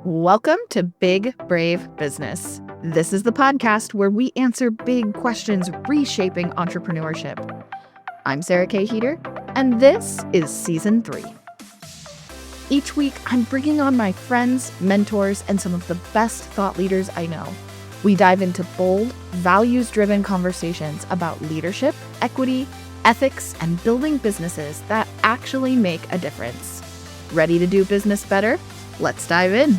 Welcome to Big Brave Business. This is the podcast where we answer big questions reshaping entrepreneurship. I'm Sarah K. Heeter, and this is Season 3. Each week, I'm bringing on my friends, mentors, and some of the best thought leaders I know. We dive into bold, values-driven conversations about leadership, equity, ethics, and building businesses that actually make a difference. Ready to do business better? Let's dive in.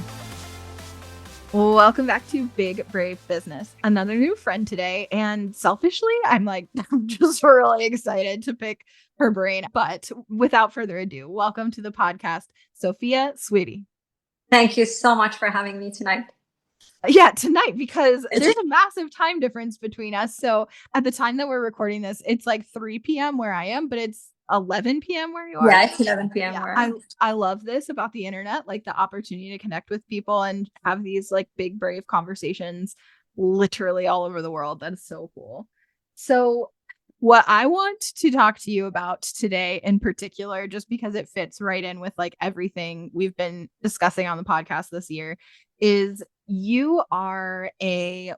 Welcome back to Big Brave Business. Another new friend today. And selfishly, I'm just really excited to pick her brain. But without further ado, welcome to the podcast, Sofia Souiri. Thank you so much for having me tonight. Yeah, tonight, because there's a massive time difference between us. So at the time that we're recording this, it's like 3 p.m. where I am, but it's 11 p.m. where you are. Yeah, it's 11 p.m. Yeah, I love this about the internet, like the opportunity to connect with people and have these like big, brave conversations literally all over the world. That's so cool. So what I want to talk to you about today in particular, just because it fits right in with like everything we've been discussing on the podcast this year, is you are a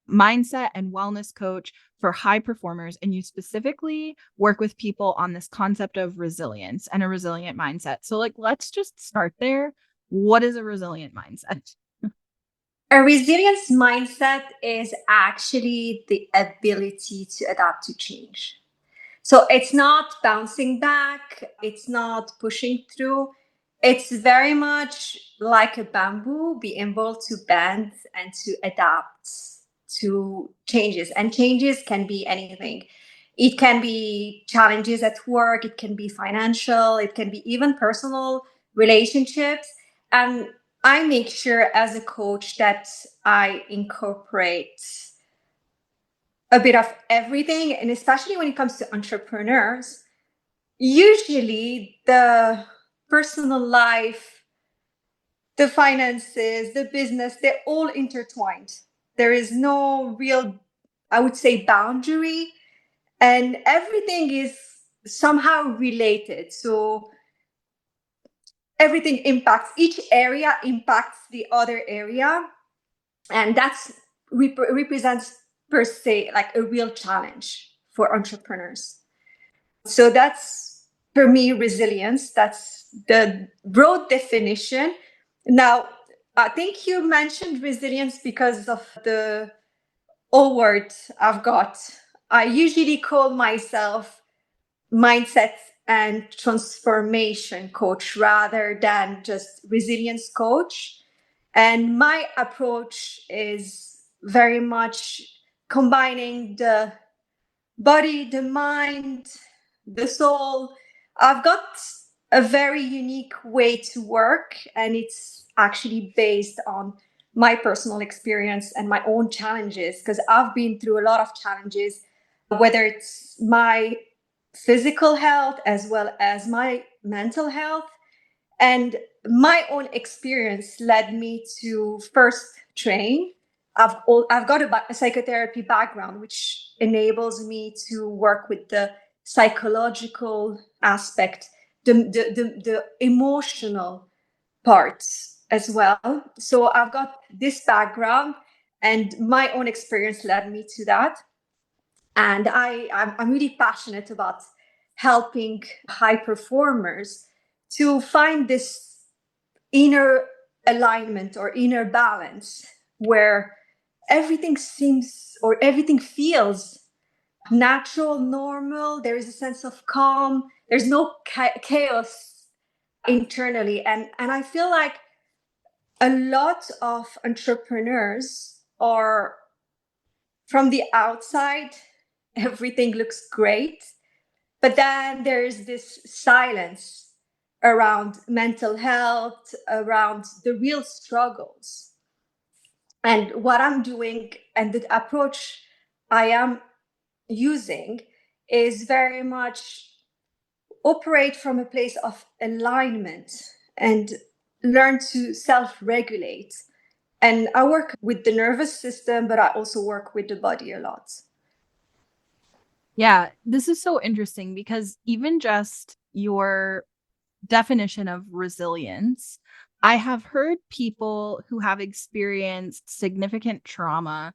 mindset and wellness coach for high performers, and you specifically work with people on this concept of resilience and a resilient mindset. So let's just start there. What is a resilient mindset? A resilience mindset is actually the ability to adapt to change. So it's not bouncing back, it's not pushing through. It's very much like a bamboo, being able to bend and to adapt to changes. And changes can be anything. It can be challenges at work, it can be financial, it can be even personal relationships. And I make sure as a coach that I incorporate a bit of everything. And especially when it comes to entrepreneurs, usually the personal life, the finances, the business, they're all intertwined. There is no real, I would say, boundary, and everything is somehow related. So everything impacts, each area impacts the other area. And that's represents per se like a real challenge for entrepreneurs. So that's for me resilience. That's the broad definition. Now, I think you mentioned resilience because of the old word I've got. I usually call myself mindset and transformation coach rather than just resilience coach. And my approach is very much combining the body, the mind, the soul. I've got a very unique way to work, and it's actually based on my personal experience and my own challenges, because I've been through a lot of challenges, whether it's my physical health as well as my mental health. And my own experience led me to first train. I've got a psychotherapy background, which enables me to work with the psychological aspect, the emotional parts as well. So I've got this background, and my own experience led me to that. And I'm really passionate about helping high performers to find this inner alignment or inner balance where everything seems or everything feels natural, normal. There is a sense of calm. There's no chaos internally. And I feel like a lot of entrepreneurs are from the outside, everything looks great. But then there's this silence around mental health, around the real struggles. And what I'm doing and the approach I am using is very much operate from a place of alignment and learn to self-regulate. And I work with the nervous system, but I also work with the body a lot. Yeah, this is so interesting because even just your definition of resilience, I have heard people who have experienced significant trauma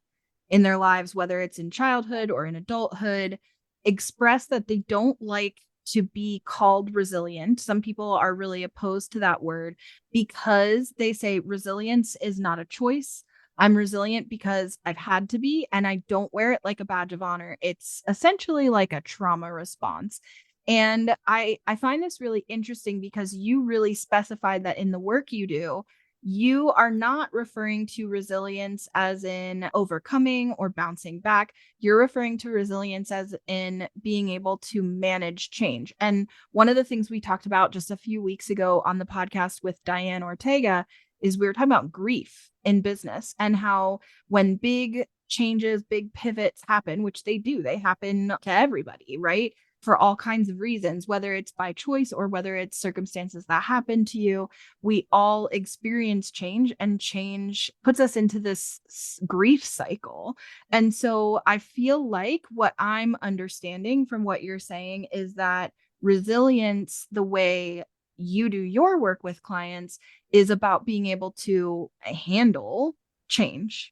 in their lives, whether it's in childhood or in adulthood, express that they don't like to be called resilient. Some people are really opposed to that word because they say resilience is not a choice. I'm resilient because I've had to be, and I don't wear it like a badge of honor. It's essentially like a trauma response. And I find this really interesting because you really specified that in the work you do, you are not referring to resilience as in overcoming or bouncing back. You're referring to resilience as in being able to manage change. And one of the things we talked about just a few weeks ago on the podcast with Diane Ortega is we were talking about grief in business and how when big changes, big pivots happen, which they do, they happen to everybody, right? For all kinds of reasons, whether it's by choice or whether it's circumstances that happen to you, we all experience change, and change puts us into this grief cycle. And so I feel like what I'm understanding from what you're saying is that resilience, the way you do your work with clients, is about being able to handle change.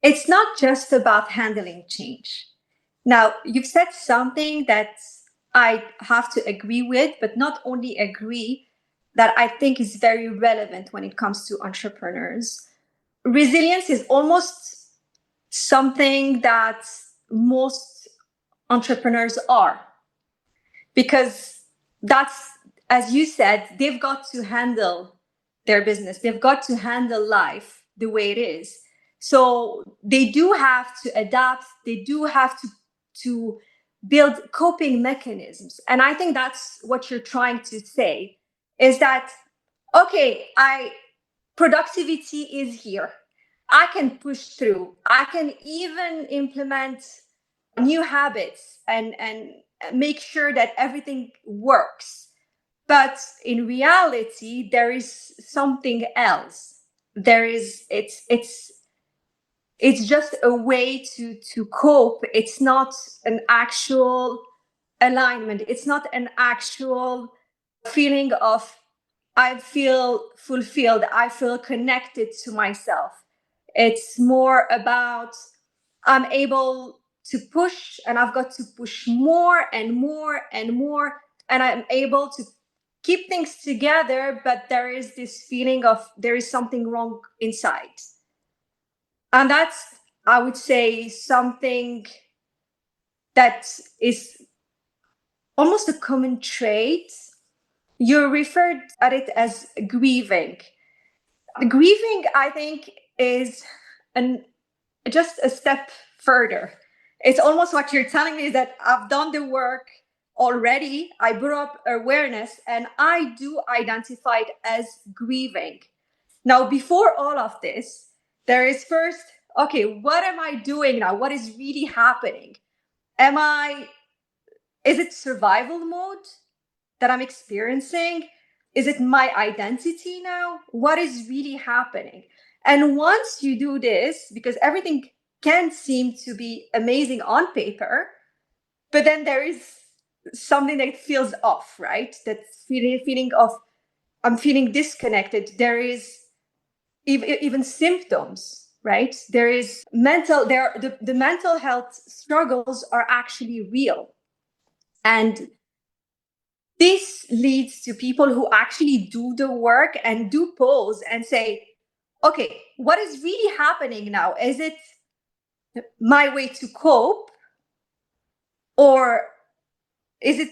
It's not just about handling change. Now, you've said something that I have to agree with, but not only agree, that I think is very relevant when it comes to entrepreneurs. Resilience is almost something that most entrepreneurs are, because that's, as you said, they've got to handle their business, they've got to handle life the way it is. So they do have to adapt, they do have to build coping mechanisms. And I think that's what you're trying to say, is that, okay, productivity is here, I can push through, I can even implement new habits and make sure that everything works. But in reality, there is something else. It's just a way to cope. It's not an actual alignment. It's not an actual feeling of I feel fulfilled, I feel connected to myself. It's more about I'm able to push, and I've got to push more and more and more, and I'm able to keep things together, but there is this feeling of there is something wrong inside. And that's, I would say, something that is almost a common trait. You referred at it as grieving. Grieving, I think, is just a step further. It's almost what you're telling me, is that I've done the work already. I brought up awareness, and I do identify it as grieving. Now, before all of this, there is first, okay, what am I doing now? What is really happening? Is it survival mode that I'm experiencing? Is it my identity now? What is really happening? And once you do this, because everything can seem to be amazing on paper, but then there is something that feels off, right? That feeling of I'm feeling disconnected. There is even symptoms, right? There is the mental health struggles are actually real. And this leads to people who actually do the work and do pause and say, okay, what is really happening now? Is it my way to cope? Or is it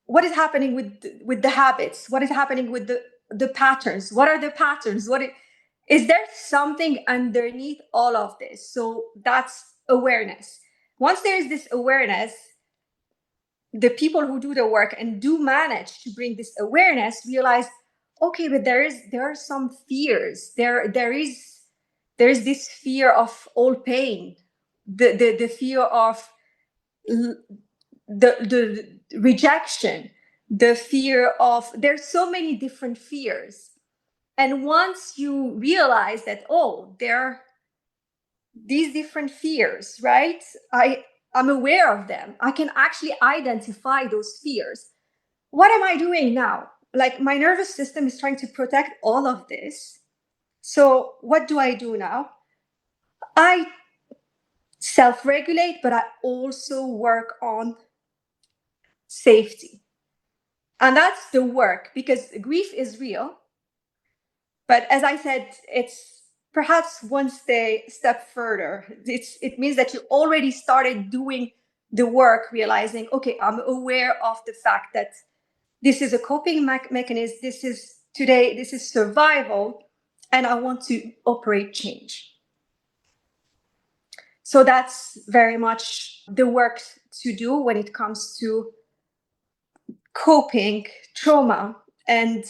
what is happening with the habits? What is happening with the patterns? What are the patterns? Is there something underneath all of this? So that's awareness. Once there is this awareness, the people who do the work and do manage to bring this awareness realize, okay, but there are some fears. There is this fear of all pain, the fear of the rejection, the fear of, there's so many different fears. And once you realize that, oh, there are these different fears, right? I'm aware of them. I can actually identify those fears. What am I doing now? like my nervous system is trying to protect all of this. So what do I do now? I self-regulate, but I also work on safety. And that's the work, because grief is real. But as I said, it's perhaps one step further. It means that you already started doing the work, realizing, okay, I'm aware of the fact that this is a coping mechanism. This is survival, and I want to operate change. So that's very much the work to do when it comes to coping trauma. And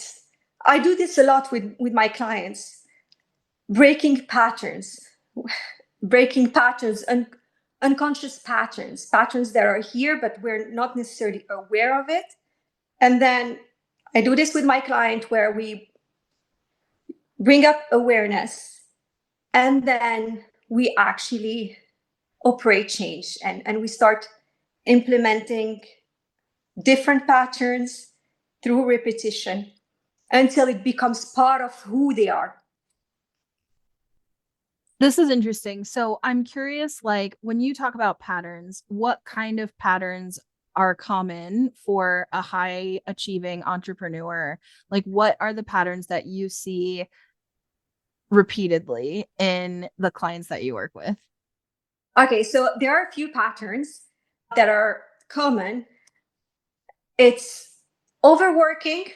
I do this a lot with my clients, breaking patterns, unconscious patterns that are here, but we're not necessarily aware of it. And then I do this with my client where we bring up awareness, and then we actually operate change, and we start implementing different patterns through repetition until it becomes part of who they are. This is interesting. So I'm curious, like when you talk about patterns, what kind of patterns are common for a high achieving entrepreneur? Like what are the patterns that you see repeatedly in the clients that you work with? Okay, so there are a few patterns that are common. It's overworking.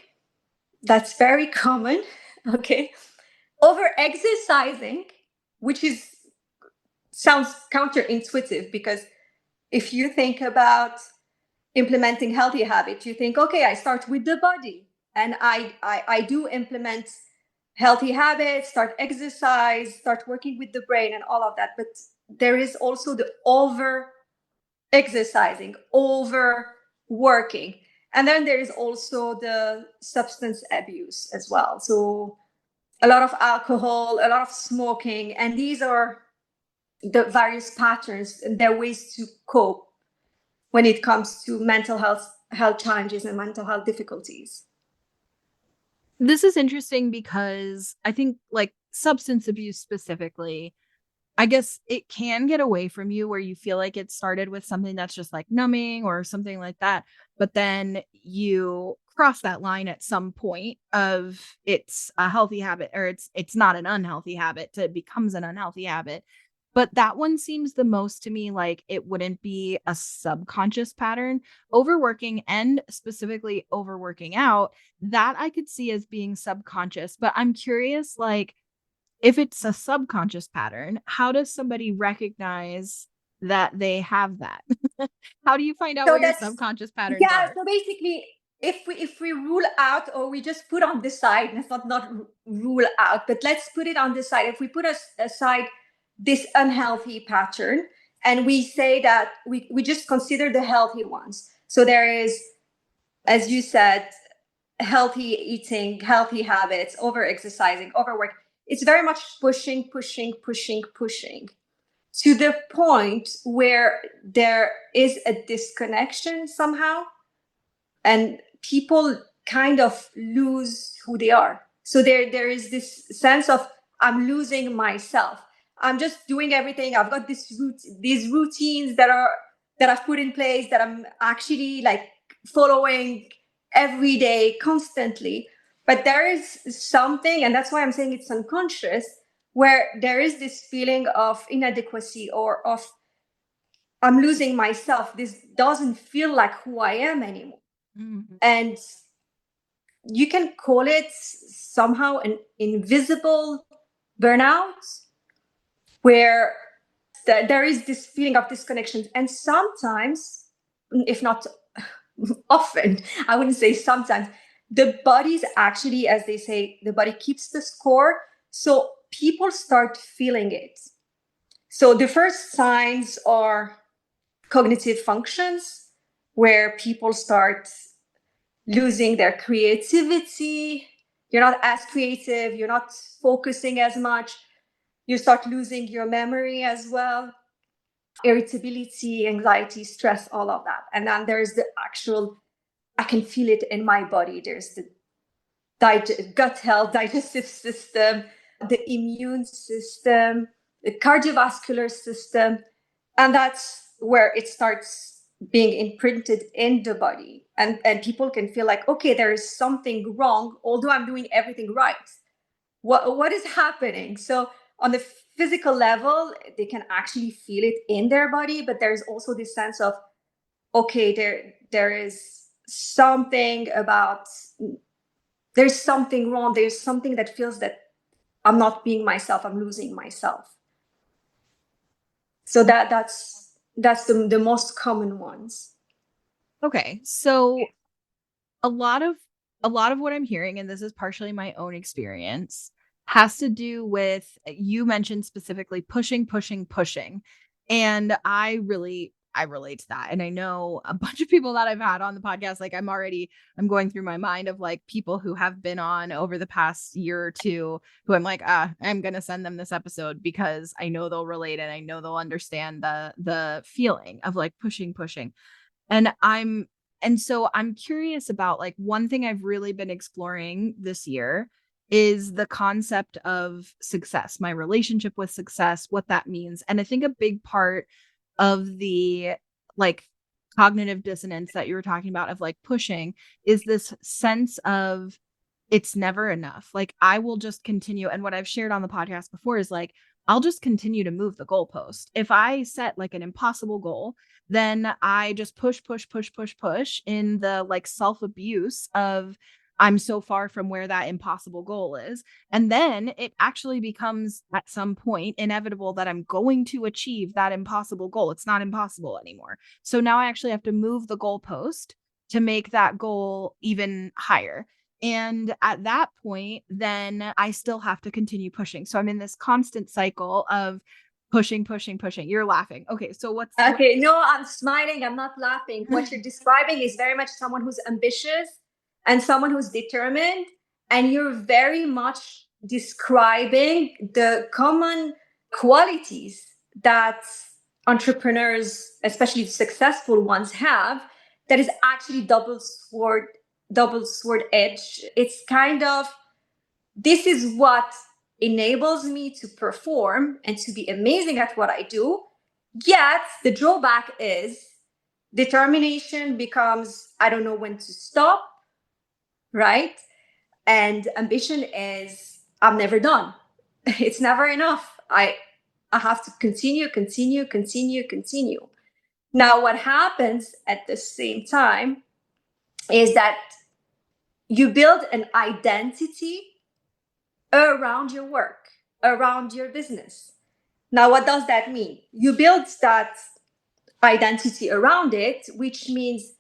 That's very common. Okay. Over exercising, which sounds counterintuitive, because if you think about implementing healthy habits, you think, okay, I start with the body, and I do implement healthy habits, start exercise, start working with the brain and all of that. But there is also the over exercising, over working. And then there is also the substance abuse as well. So a lot of alcohol, a lot of smoking, and these are the various patterns and their ways to cope when it comes to mental health challenges and mental health difficulties. This is interesting because I think like substance abuse specifically, I guess it can get away from you where you feel like it started with something that's just like numbing or something like that. But then you cross that line at some point of it's a healthy habit or it's not an unhealthy habit to it becomes an unhealthy habit. But that one seems the most to me like it wouldn't be a subconscious pattern. Overworking and specifically overworking out, that I could see as being subconscious. But I'm curious, like, if it's a subconscious pattern, how does somebody recognize that they have that? How do you find out So what your that's subconscious patterns yeah. are? So basically, if we rule out, or we just put on the side, let's not rule out, but let's put it on the side. If we put aside this unhealthy pattern, and we say that we just consider the healthy ones. So there is, as you said, healthy eating, healthy habits, over exercising, overwork. It's very much pushing, pushing, pushing, pushing, to the point where there is a disconnection somehow, and people kind of lose who they are. So there is this sense of, I'm losing myself. I'm just doing everything. I've got these routines that I've put in place, that I'm actually like following every day constantly. But there is something, and that's why I'm saying it's unconscious, where there is this feeling of inadequacy, or of, I'm losing myself. This doesn't feel like who I am anymore. Mm-hmm. And you can call it somehow an invisible burnout, where there is this feeling of disconnection. And sometimes, if not often, I wouldn't say sometimes, the body's actually, as they say, the body keeps the score. So people start feeling it. So the first signs are cognitive functions, where people start losing their creativity. You're not as creative, you're not focusing as much, you start losing your memory as well, irritability, anxiety, stress, all of that. And then there's the actual, I can feel it in my body, there's the gut health, digestive system, the immune system, the cardiovascular system. And that's where it starts being imprinted in the body. And people can feel like, okay, there is something wrong, although I'm doing everything right. What is happening? So on the physical level, they can actually feel it in their body, but there's also this sense of, okay, there is something about, there's something wrong. There's something that feels that I'm not being myself. I'm losing myself. So that's the most common ones. Okay. So a lot of what I'm hearing, and this is partially my own experience, has to do with, you mentioned specifically pushing, pushing, pushing. And I relate to that. And I know a bunch of people that I've had on the podcast, like I'm going through my mind of like people who have been on over the past year or two who I'm like, I'm going to send them this episode because I know they'll relate and I know they'll understand the feeling of like pushing, pushing. And so I'm curious about, like, one thing I've really been exploring this year is the concept of success, my relationship with success, what that means. And I think a big part of the, like, cognitive dissonance that you were talking about of like pushing is this sense of it's never enough. Like I will just continue. And what I've shared on the podcast before is like, I'll just continue to move the goalpost. If I set like an impossible goal, then I just push, push, push, push, push in the like self abuse of I'm so far from where that impossible goal is. And then it actually becomes at some point inevitable that I'm going to achieve that impossible goal. It's not impossible anymore. So now I actually have to move the goalpost to make that goal even higher. And at that point, then I still have to continue pushing. So I'm in this constant cycle of pushing, pushing, pushing. You're laughing. Okay. So Okay, no, I'm smiling. I'm not laughing. What you're describing is very much someone who's ambitious and someone who's determined. And you're very much describing the common qualities that entrepreneurs, especially successful ones, have, that is actually double sword edge. It's kind of, this is what enables me to perform and to be amazing at what I do. Yet the drawback is determination becomes, I don't know when to stop, right? And ambition is, I'm never done. It's never enough. I have to continue, continue, continue, continue. Now, what happens at the same time is that you build an identity around your work, around your business. Now, what does that mean? You build that identity around it, which means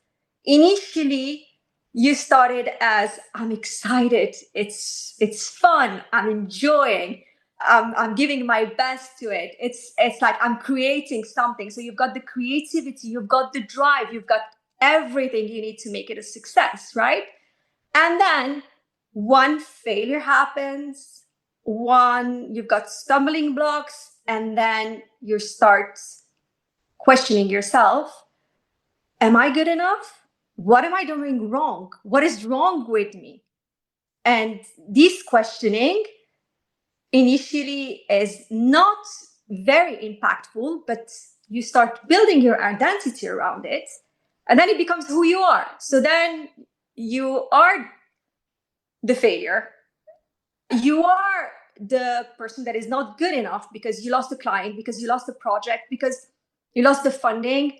initially you started as, I'm excited, it's fun, I'm enjoying, I'm giving my best to it. It's like I'm creating something. So you've got the creativity, you've got the drive, you've got everything you need to make it a success, right? And then one failure happens, you've got stumbling blocks, and then you start questioning yourself. Am I good enough? What am I doing wrong? What is wrong with me? And this questioning initially is not very impactful, but you start building your identity around it, and then it becomes who you are. So then you are the failure. You are the person that is not good enough because you lost a client, because you lost a project, because you lost the funding.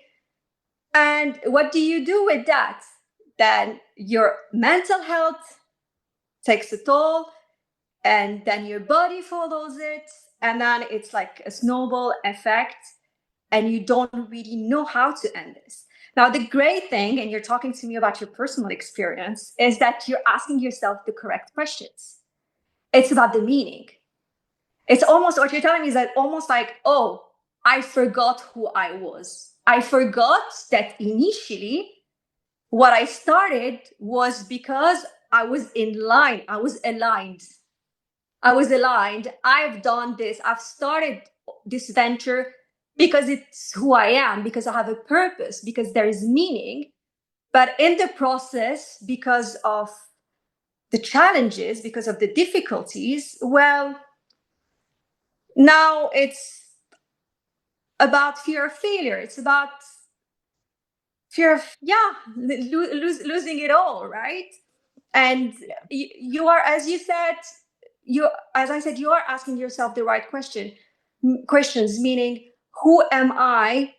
And what do you do with that? Then your mental health takes a toll, and then your body follows it. And then it's like a snowball effect, and you don't really know how to end this. Now, the great thing, and you're talking to me about your personal experience, is that you're asking yourself the correct questions. It's about the meaning. It's almost, what you're telling me is that almost like, oh, I forgot who I was. I forgot that initially what I started was because I was in line. I was aligned. I've done this. I've started this venture because it's who I am, because I have a purpose, because there is meaning. But in the process, because of the challenges, because of the difficulties, well, now it's about fear of failure. It's about fear of, losing it all, right? And you are, as you said, as I said, you are asking yourself the right questions, meaning, who am I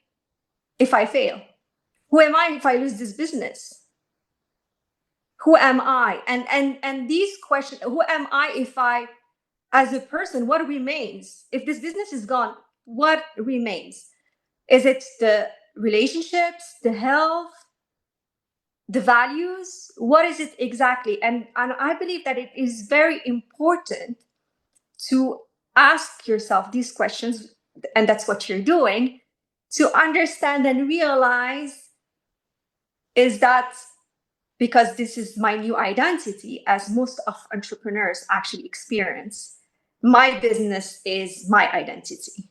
if I fail? Who am I if I lose this business? Who am I? And these questions, who am I if I, as a person, what remains? If this business is gone, what remains? Is it the relationships, the health, the values? What is it exactly? And I believe that it is very important to ask yourself these questions, and that's what you're doing, to understand and realize, is that because this is my new identity, as most of entrepreneurs actually experience, my business is my identity.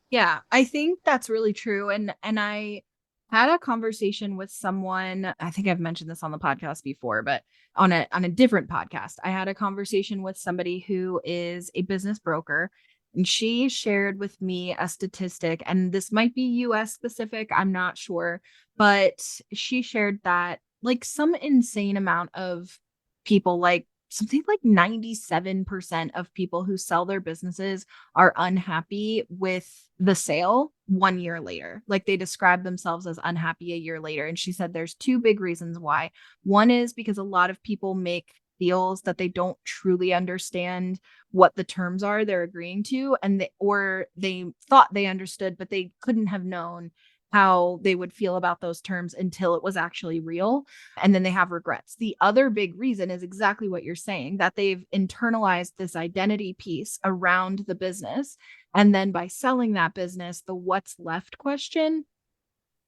Yeah, I think that's really true. And I had a conversation with someone, I think I've mentioned this on the podcast before, but on a different podcast. I had a conversation with somebody who is a business broker, and she shared with me a statistic, and this might be US specific, I'm not sure, but she shared that like some insane amount of people, like something like 97% of people who sell their businesses are unhappy with the sale 1 year later. Like they describe themselves as unhappy a year later. And she said there's two big reasons why. One is because a lot of people make deals that they don't truly understand what the terms are they're agreeing to, and they thought they understood, but they couldn't have known how they would feel about those terms until it was actually real. And then they have regrets. The other big reason is exactly what you're saying, that they've internalized this identity piece around the business. And then by selling that business, the what's left question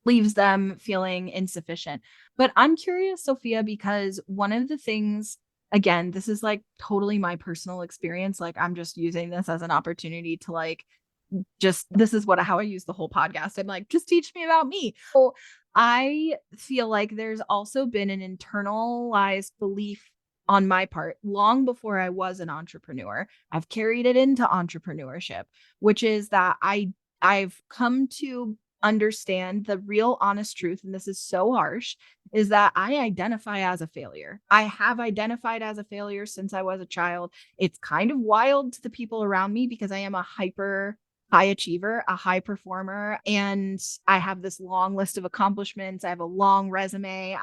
leaves them feeling insufficient. But I'm curious, Sophia, because one of the things, again, this is like totally my personal experience. Like I'm just using this as an opportunity to like, just this is how I use the whole podcast. I'm like, just teach me about me. So I feel like there's also been an internalized belief on my part long before I was an entrepreneur. I've carried it into entrepreneurship, which is that I've come to understand the real honest truth, and this is so harsh, is that I identify as a failure. I have identified as a failure since I was a child. It's kind of wild to the people around me because I am a hyper high achiever, a high performer, and I have this long list of accomplishments. I have a long resume.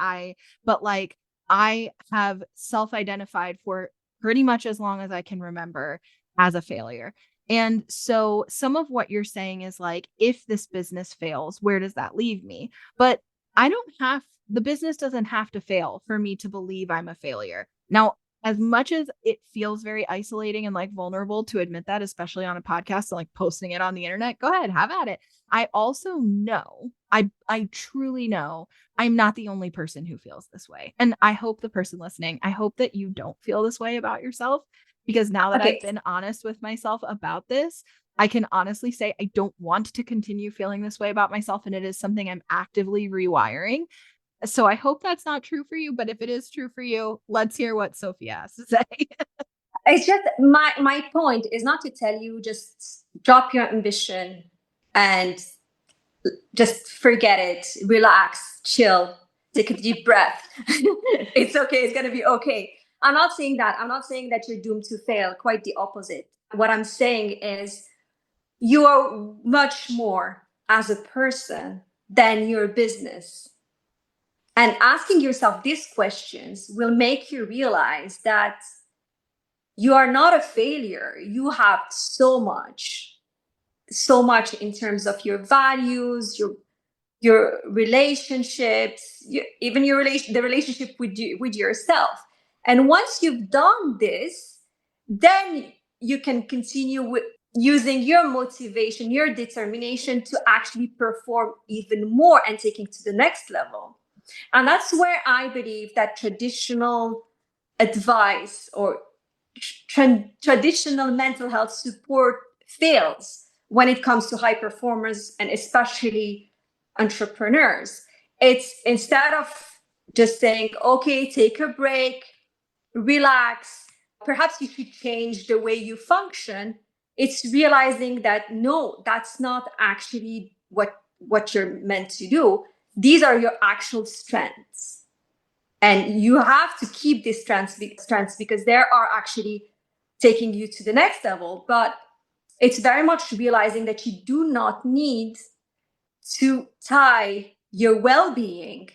But like I have self-identified for pretty much as long as I can remember as a failure. And so some of what you're saying is like, if this business fails, where does that leave me? But the business doesn't have to fail for me to believe I'm a failure. Now, as much as it feels very isolating and like vulnerable to admit that, especially on a podcast and like posting it on the internet, go ahead, have at it. I also know, I truly know I'm not the only person who feels this way. And I hope the person listening, I hope that you don't feel this way about yourself, because now that I've been honest with myself about this, I can honestly say I don't want to continue feeling this way about myself. And it is something I'm actively rewiring. So I hope that's not true for you, but if it is true for you, let's hear what Sophia has to say. It's just my point is not to tell you just drop your ambition and just forget it, relax, chill, take a deep breath. It's okay. It's going to be okay. I'm not saying that. I'm not saying that you're doomed to fail. Quite the opposite. What I'm saying is you are much more as a person than your business. And asking yourself these questions will make you realize that you are not a failure. You have so much in terms of your values, your relationships, even the relationship with yourself. And once you've done this, then you can continue with using your motivation, your determination to actually perform even more and taking to the next level. And that's where I believe that traditional advice or traditional mental health support fails when it comes to high performers and especially entrepreneurs. It's instead of just saying, okay, take a break, relax, perhaps you should change the way you function. It's realizing that no, that's not actually what you're meant to do. These are your actual strengths. And you have to keep these strengths because they are actually taking you to the next level. But it's very much realizing that you do not need to tie your well-being,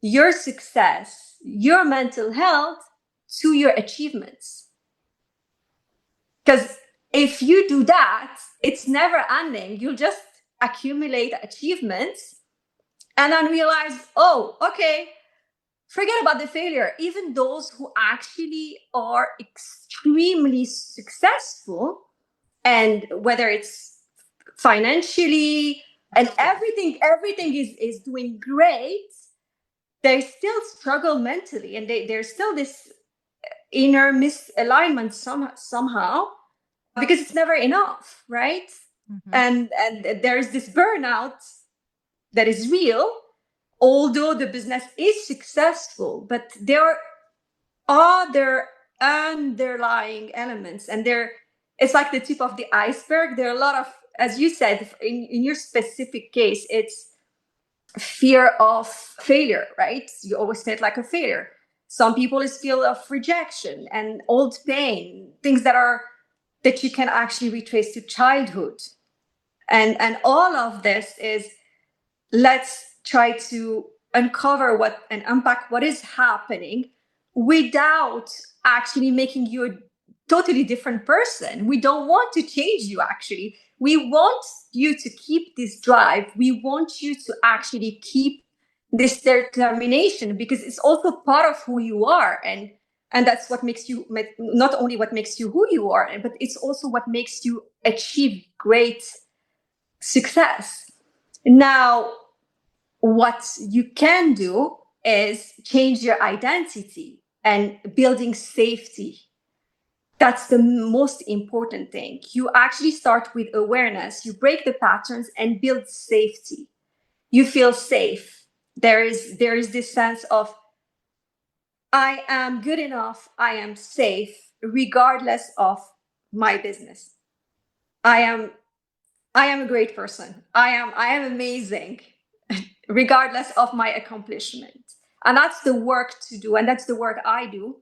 your success, your mental health to your achievements. Because if you do that, it's never ending. You'll just accumulate achievements and then realize, oh, okay, forget about the failure. Even those who actually are extremely successful, and whether it's financially and everything is doing great, they still struggle mentally, and there's still this inner misalignment somehow, because it's never enough, right? And there's this burnout that is real, although the business is successful, but there are other underlying elements, and it's like the tip of the iceberg. There are a lot of, as you said, in your specific case, it's fear of failure, right? You always say it like a failure. Some people is feel of rejection and old pain, things that you can actually retrace to childhood. And all of this is, let's try to uncover and unpack what is happening without actually making you a totally different person. We don't want to change you, actually. We want you to keep this drive. We want you to actually keep this determination, because it's also part of who you are. And that's what makes you, not only what makes you who you are, but it's also what makes you achieve great success. Now, what you can do is change your identity and building safety. That's the most important thing. You actually start with awareness, you break the patterns and build safety. You feel safe. There is this sense of, I am good enough, I am safe, regardless of my business. I am a great person. I am amazing, regardless of my accomplishment. And that's the work to do. And that's the work I do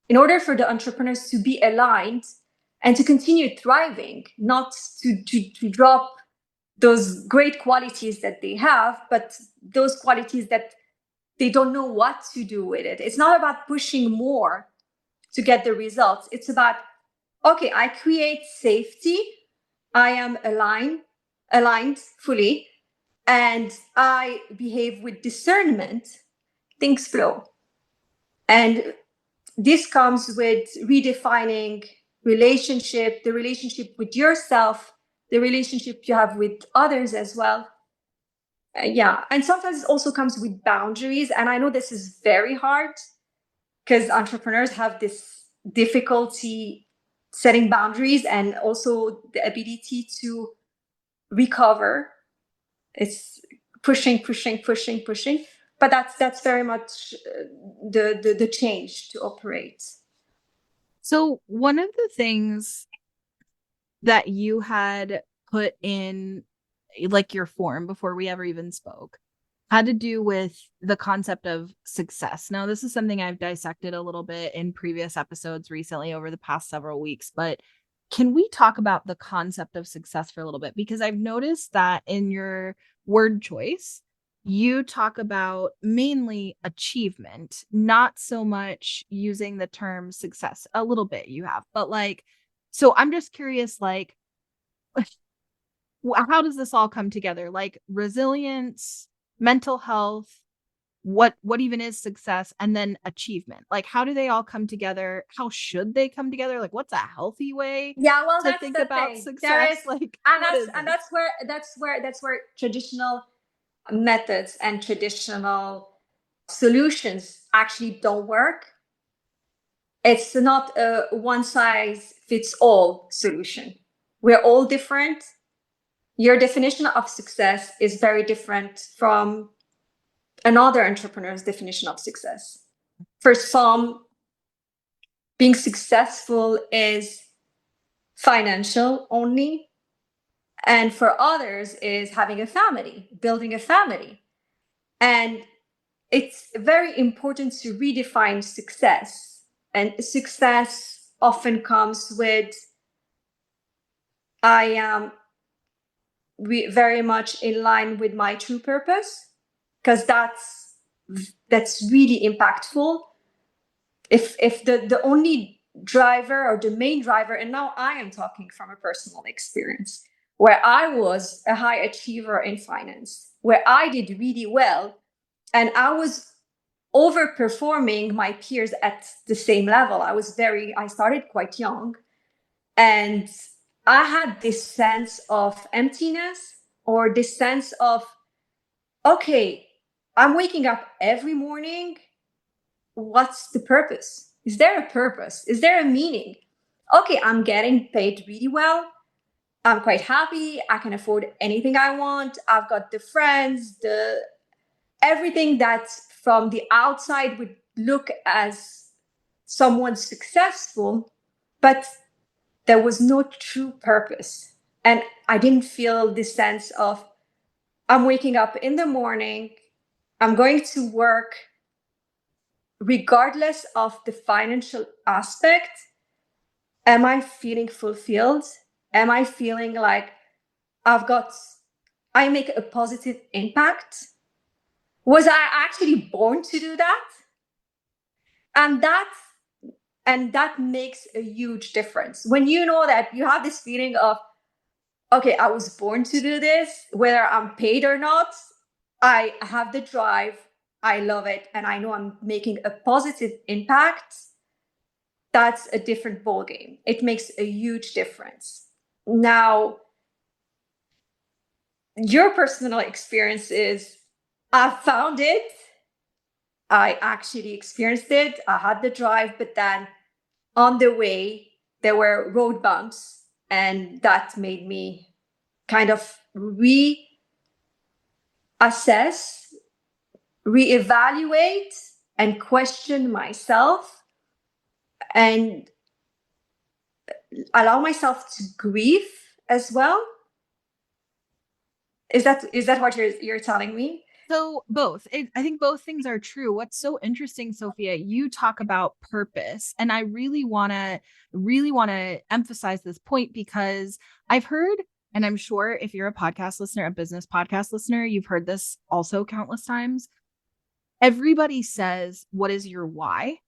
in order for the entrepreneurs to be aligned and to continue thriving, not to drop those great qualities that they have, but those qualities that they don't know what to do with it. It's not about pushing more to get the results. It's about, okay, I create safety. I am aligned fully, and I behave with discernment. Things flow. And this comes with redefining the relationship with yourself, the relationship you have with others as well. Yeah. And sometimes it also comes with boundaries. And I know this is very hard because entrepreneurs have this difficulty setting boundaries, and also the ability to recover. It's pushing. But that's very much the change to operate. So one of the things that you had put in like your form before we ever even spoke had to do with the concept of success. Now, this is something I've dissected a little bit in previous episodes recently over the past several weeks, but can we talk about the concept of success for a little bit? Because I've noticed that in your word choice, you talk about mainly achievement, not so much using the term success. A little bit you have, but like, so I'm just curious, like, how does this all come together? Like resilience, mental health, what even is success, and then achievement? Like, how do they all come together? How should they come together? Like, what's a healthy way to think about thing. success? Like, That's where traditional methods and traditional solutions actually don't work. It's not a one size fits all solution. We're all different. Your definition of success is very different from another entrepreneur's definition of success. For some, being successful is financial only. And for others is having a family, building a family. And it's very important to redefine success. And success often comes with, I am very much in line with my true purpose, because that's really impactful. If the only driver or the main driver, and now I am talking from a personal experience, where I was a high achiever in finance, where I did really well, and I was overperforming my peers at the same level. I started quite young, and I had this sense of emptiness, or this sense of, okay, I'm waking up every morning. What's the purpose? Is there a purpose? Is there a meaning? Okay, I'm getting paid really well. I'm quite happy. I can afford anything I want. I've got the friends, the everything that from the outside would look as someone successful, but there was no true purpose. And I didn't feel this sense of, I'm waking up in the morning, I'm going to work regardless of the financial aspect. Am I feeling fulfilled? Am I feeling like I make a positive impact? Was I actually born to do that? And that makes a huge difference. When you know that you have this feeling of, okay, I was born to do this, whether I'm paid or not, I have the drive, I love it, and I know I'm making a positive impact. That's a different ballgame. It makes a huge difference. Now, your personal experience is, I found it, I actually experienced it, I had the drive, but then on the way, there were road bumps, and that made me kind of reassess, reevaluate, and question myself, and allow myself to grieve as well. Is that what you're telling me? So both. I think both things are true. What's so interesting, Sophia, you talk about purpose, and I really want to emphasize this point, because I've heard, and I'm sure if you're a podcast listener, a business podcast listener, you've heard this also countless times. Everybody says, "What is your why?"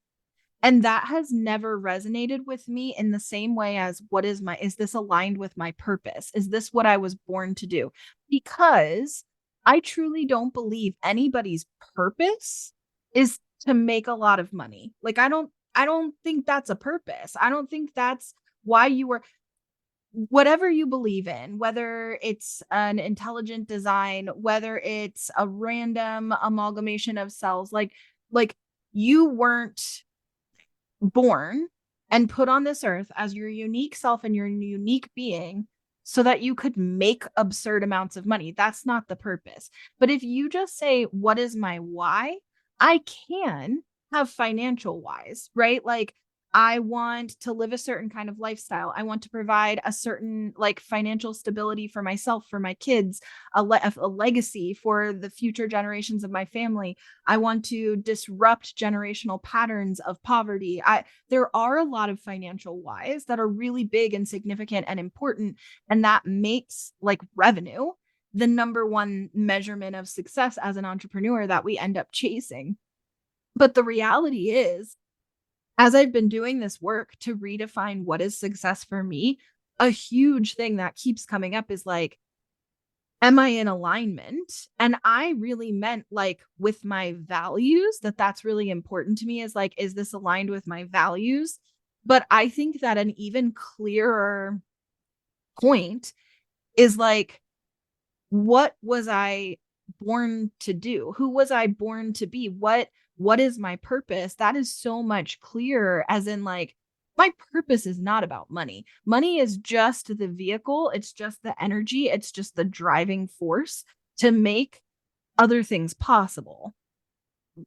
And that has never resonated with me in the same way as, is this aligned with my purpose? Is this what I was born to do? Because I truly don't believe anybody's purpose is to make a lot of money. Like, I don't think that's a purpose. I don't think that's why you were, whatever you believe in, whether it's an intelligent design, whether it's a random amalgamation of cells, like you weren't born and put on this earth as your unique self and your unique being so that you could make absurd amounts of money. That's not the purpose. But if you just say, what is my why? I can have financial whys, right? Like, I want to live a certain kind of lifestyle. I want to provide a certain like financial stability for myself, for my kids, a legacy for the future generations of my family. I want to disrupt generational patterns of poverty. There are a lot of financial whys that are really big and significant and important, and that makes like revenue the number one measurement of success as an entrepreneur that we end up chasing. But the reality is, as I've been doing this work to redefine what is success for me, a huge thing that keeps coming up is like, am I in alignment? And I really meant like with my values, that's really important to me, is like, is this aligned with my values? But I think that an even clearer point is like, what was I born to do? Who was I born to be? What is my purpose? That is so much clearer, as in like, my purpose is not about money. Money is just the vehicle. It's just the energy. It's just the driving force to make other things possible.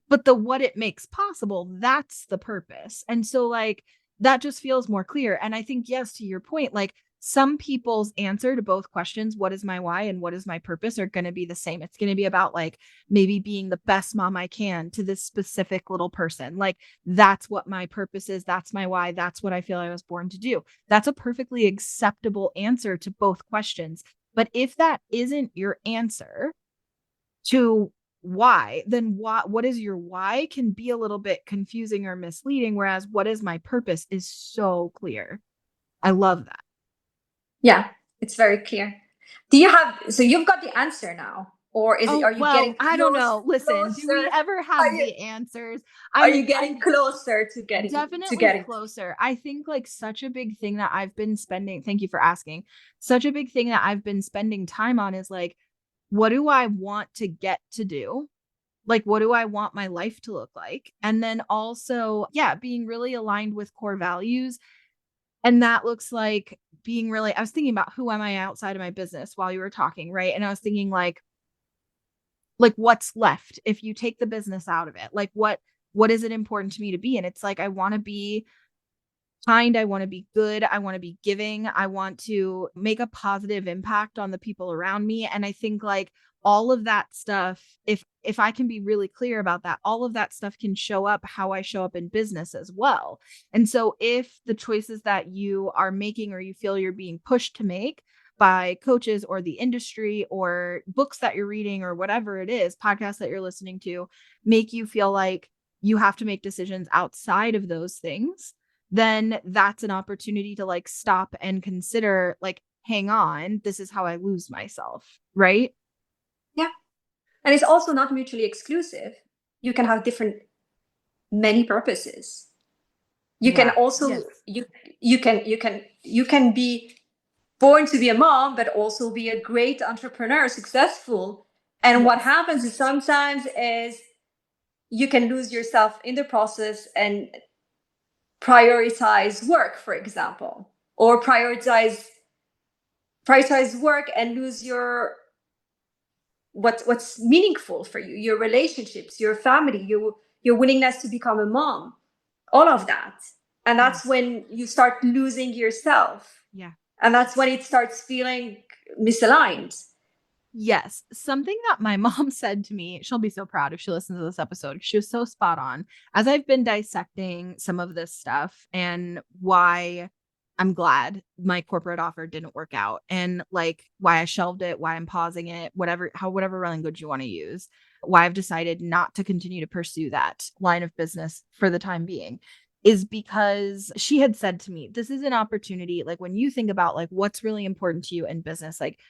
But the what it makes possible, that's the purpose. And so like that just feels more clear. And I think, yes, to your point, like some people's answer to both questions, what is my why and what is my purpose, are going to be the same. It's going to be about like maybe being the best mom I can to this specific little person. Like that's what my purpose is. That's my why. That's what I feel I was born to do. That's a perfectly acceptable answer to both questions. But if that isn't your answer to why, then what is your why can be a little bit confusing or misleading, whereas what is my purpose is so clear. I love that. Yeah, it's very clear. So you've got the answer now, or Oh, are you well, getting I don't know. Listen, do we closer? ever Are have you the answers? are you I'm getting closer to definitely getting? closer. I think like such a big thing that I've been spending, thank you for asking. Such a big thing that I've been spending time on is like, what do I want to get to do? Like, what do I want my life to look like? And then also, yeah, being really aligned with core values. And that looks like being really, I was thinking about who am I outside of my business while you were talking, right? And I was thinking like what's left if you take the business out of it? Like what is it important to me to be? And it's like I want to be kind, I want to be good, I want to be giving, I want to make a positive impact on the people around me. And I think like all of that stuff, if I can be really clear about that, all of that stuff can show up how I show up in business as well. And so if the choices that you are making or you feel you're being pushed to make by coaches or the industry or books that you're reading or whatever it is, podcasts that you're listening to, make you feel like you have to make decisions outside of those things, then that's an opportunity to like stop and consider like, hang on, this is how I lose myself, right? Yeah, and it's also not mutually exclusive. You can have different many purposes. You can Yeah. also Yes. you can be born to be a mom, but also be a great entrepreneur, successful. And what Yes. happens is sometimes is you can lose yourself in the process and prioritize work, for example, or prioritize work and lose your what's meaningful for you, your relationships, your family, your willingness to become a mom, all of that. And that's Yes. when you start losing yourself. Yeah. And that's when it starts feeling misaligned. Yes. Something that my mom said to me, she'll be so proud if she listens to this episode. She was so spot on. As I've been dissecting some of this stuff and why I'm glad my corporate offer didn't work out and like why I shelved it, why I'm pausing it, whatever language you want to use, why I've decided not to continue to pursue that line of business for the time being is because she had said to me, this is an opportunity. Like when you think about like what's really important to you in business, like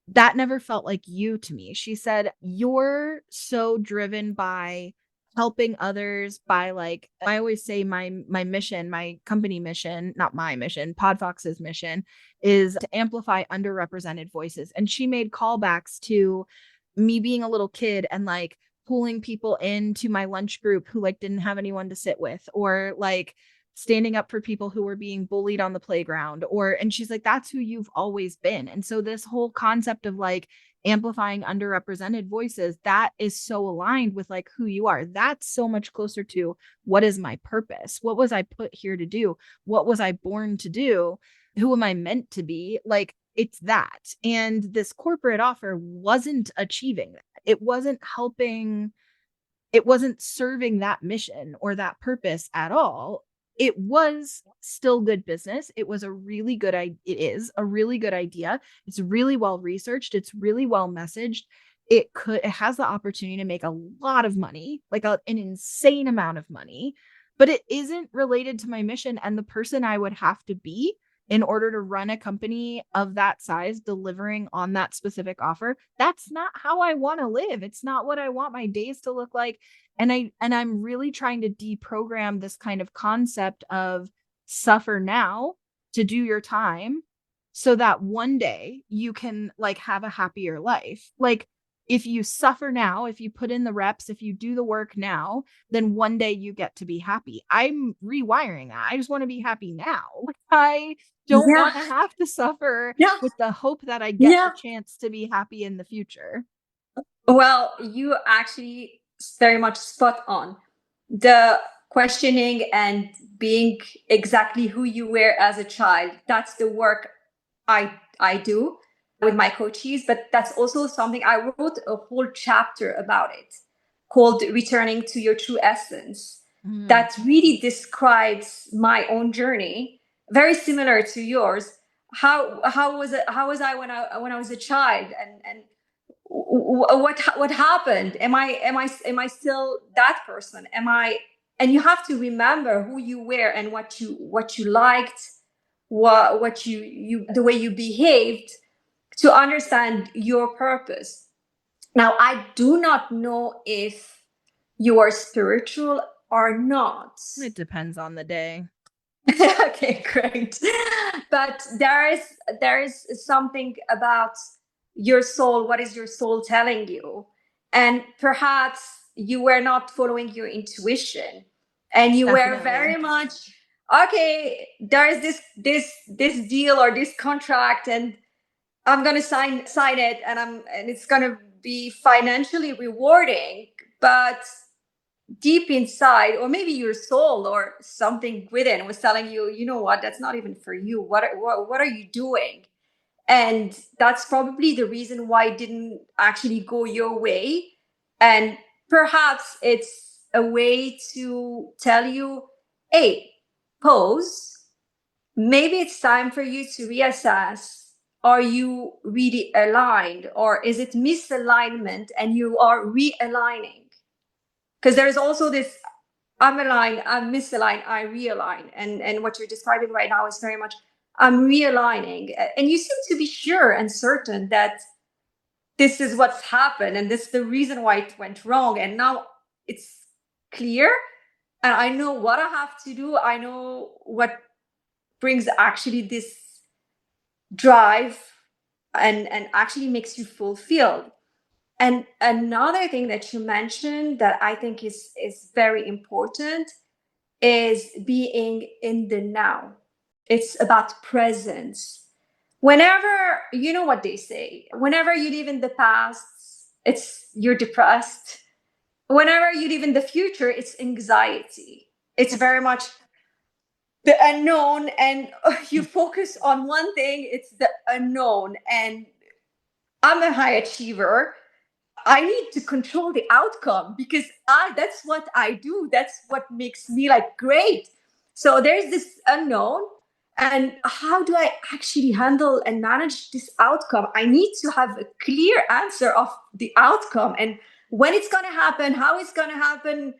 that never felt like you to me. She said, you're so driven by helping others by like I always say my mission, my company mission, not my mission, Podfox's mission is to amplify underrepresented voices. And she made callbacks to me being a little kid and like pulling people into my lunch group who like didn't have anyone to sit with or like standing up for people who were being bullied on the playground and she's like that's who you've always been. And so this whole concept of like amplifying underrepresented voices, that is so aligned with like who you are. That's so much closer to what is my purpose? What was I put here to do? What was I born to do? Who am I meant to be? Like it's that. And this corporate offer wasn't achieving that. It wasn't helping, it wasn't serving that mission or that purpose at all. It was still good business. It was a really good it is a really good idea. It's really well researched. It's really well messaged. It has the opportunity to make a lot of money, like an insane amount of money, but it isn't related to my mission and the person I would have to be in order to run a company of that size, delivering on that specific offer. That's not how I want to live. It's not what I want my days to look like. And I'm really trying to deprogram this kind of concept of suffer now to do your time so that one day you can like have a happier life. Like if you suffer now, if you put in the reps, if you do the work now, then one day you get to be happy. I'm rewiring that. I just want to be happy now. Like I don't Yeah. want to have to suffer Yeah. with the hope that I get the Yeah. chance to be happy in the future. Well, you actually very much spot on. The questioning and being exactly who you were as a child. That's the work I do with my coaches, but that's also something I wrote a whole chapter about it called Returning to Your True Essence. That really describes my own journey, very similar to yours. How was I when I was a child, and what happened? Am I still that person? Am I? And you have to remember who you were and what you liked, what you the way you behaved, to understand your purpose. Now, I do not know if you are spiritual or not. It depends on the day. Okay, great. But there is something about your soul. What is your soul telling you? And perhaps you were not following your intuition, and you were Definitely. very much, okay, there is this deal or this contract, and I'm gonna sign it, and it's gonna be financially rewarding, but deep inside, or maybe your soul or something within was telling you, you know what, that's not even for you. What are you doing? And that's probably the reason why it didn't actually go your way. And perhaps it's a way to tell you, hey, pause. Maybe it's time for you to reassess. Are you really aligned, or is it misalignment and you are realigning? Because there's also this, I'm aligned, I'm misaligned, I realign. And what you're describing right now is very much, I'm realigning. And you seem to be sure and certain that this is what's happened and this is the reason why it went wrong. And now it's clear. And I know what I have to do. I know what brings actually this drive and actually makes you fulfilled. And another thing that you mentioned that I think is very important is being in the now. It's about presence. Whenever, you know what they say, whenever you live in the past, you're depressed. Whenever you live in the future, it's anxiety. It's very much the unknown, and you focus on one thing, it's the unknown. And I'm a high achiever. I need to control the outcome because that's what I do. That's what makes me like great. So there's this unknown. And how do I actually handle and manage this outcome? I need to have a clear answer of the outcome and when it's going to happen, how it's going to happen,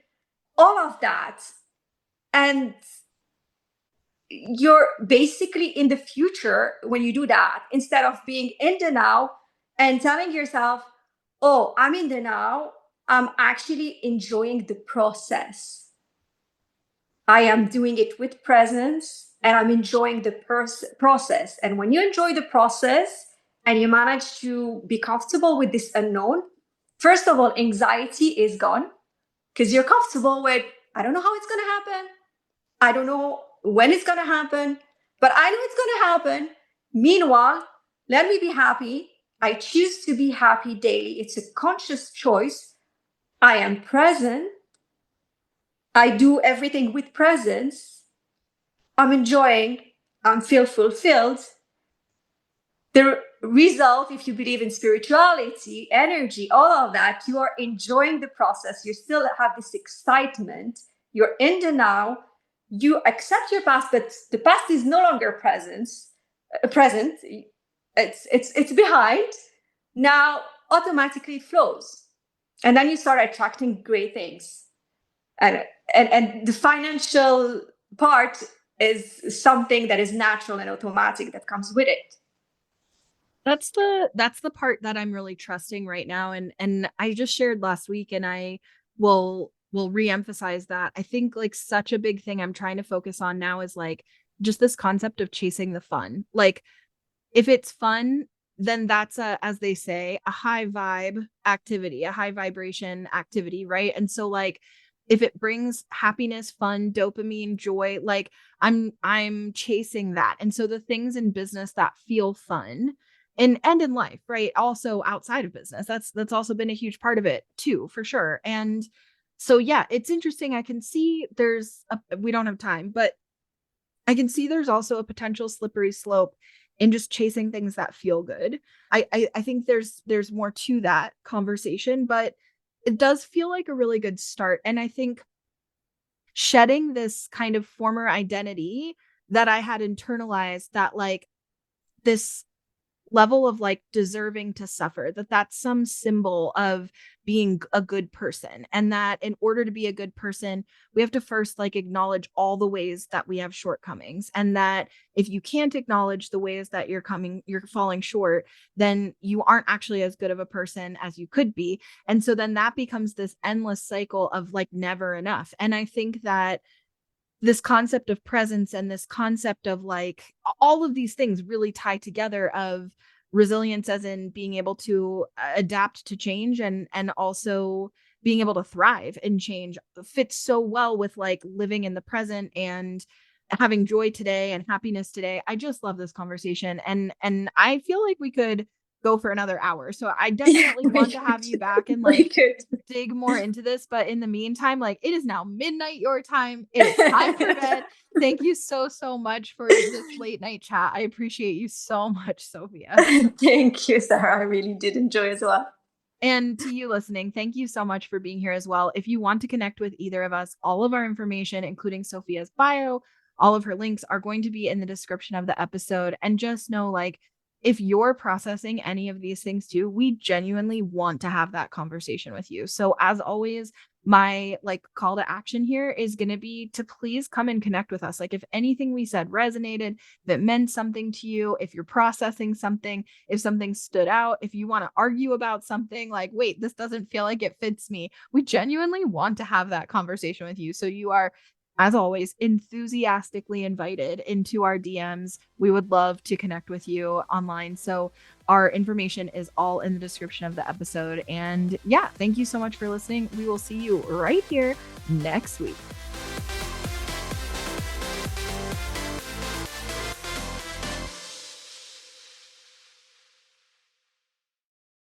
all of that. And you're basically in the future when you do that, instead of being in the now and telling yourself, oh, I'm in the now, I'm actually enjoying the process. I am doing it with presence and I'm enjoying the process. And when you enjoy the process and you manage to be comfortable with this unknown, first of all, anxiety is gone because you're comfortable with, I don't know how it's going to happen. I don't know when it's going to happen, but I know it's going to happen. Meanwhile, let me be happy. I choose to be happy daily. It's a conscious choice. I am present. I do everything with presence. I'm enjoying. I'm feel fulfilled. The result, if you believe in spirituality, energy, all of that, you are enjoying the process. You still have this excitement. You're in the now. You accept your past, but the past is no longer present. It's behind. Now automatically flows, and then you start attracting great things. And the financial part is something that is natural and automatic that comes with it. That's the part that I'm really trusting right now. And I just shared last week, and I will reemphasize that. I think like such a big thing I'm trying to focus on now is like just this concept of chasing the fun. Like if it's fun, then that's as they say, a high vibe activity, a high vibration activity, right? And so like if it brings happiness, fun, dopamine, joy, like I'm chasing that. And so the things in business that feel fun and in life, right? Also outside of business. That's also been a huge part of it too, for sure. And So yeah, it's interesting. I can see we don't have time, but I can see there's also a potential slippery slope in just chasing things that feel good. I think there's more to that conversation, but it does feel like a really good start. And I think shedding this kind of former identity that I had internalized, that like this level of like deserving to suffer, that's some symbol of being a good person, and that in order to be a good person we have to first like acknowledge all the ways that we have shortcomings, and that if you can't acknowledge the ways that you're falling short, then you aren't actually as good of a person as you could be. And so then that becomes this endless cycle of like never enough. And I think that this concept of presence and this concept of like all of these things really tie together, of resilience as in being able to adapt to change, and also being able to thrive in change, fits so well with like living in the present and having joy today and happiness today. I just love this conversation, and I feel like we could go for another hour. So I definitely want to have you back and like dig more into this. But in the meantime, like it is now midnight your time. It is time for bed. Thank you so much for this late night chat. I appreciate you so much, Sophia. Thank you, Sarah. I really did enjoy as well. And to you listening, thank you so much for being here as well. If you want to connect with either of us, all of our information, including Sophia's bio, all of her links are going to be in the description of the episode. And just know, like, if you're processing any of these things too, we genuinely want to have that conversation with you. So as always, my like call to action here is going to be to please come and connect with us. Like if anything we said resonated, that meant something to you, if you're processing something, if something stood out, if you want to argue about something, like, wait, this doesn't feel like it fits me, we genuinely want to have that conversation with you. So you are, as always, enthusiastically invited into our DMs. We would love to connect with you online. So our information is all in the description of the episode. And yeah, thank you so much for listening. We will see you right here next week.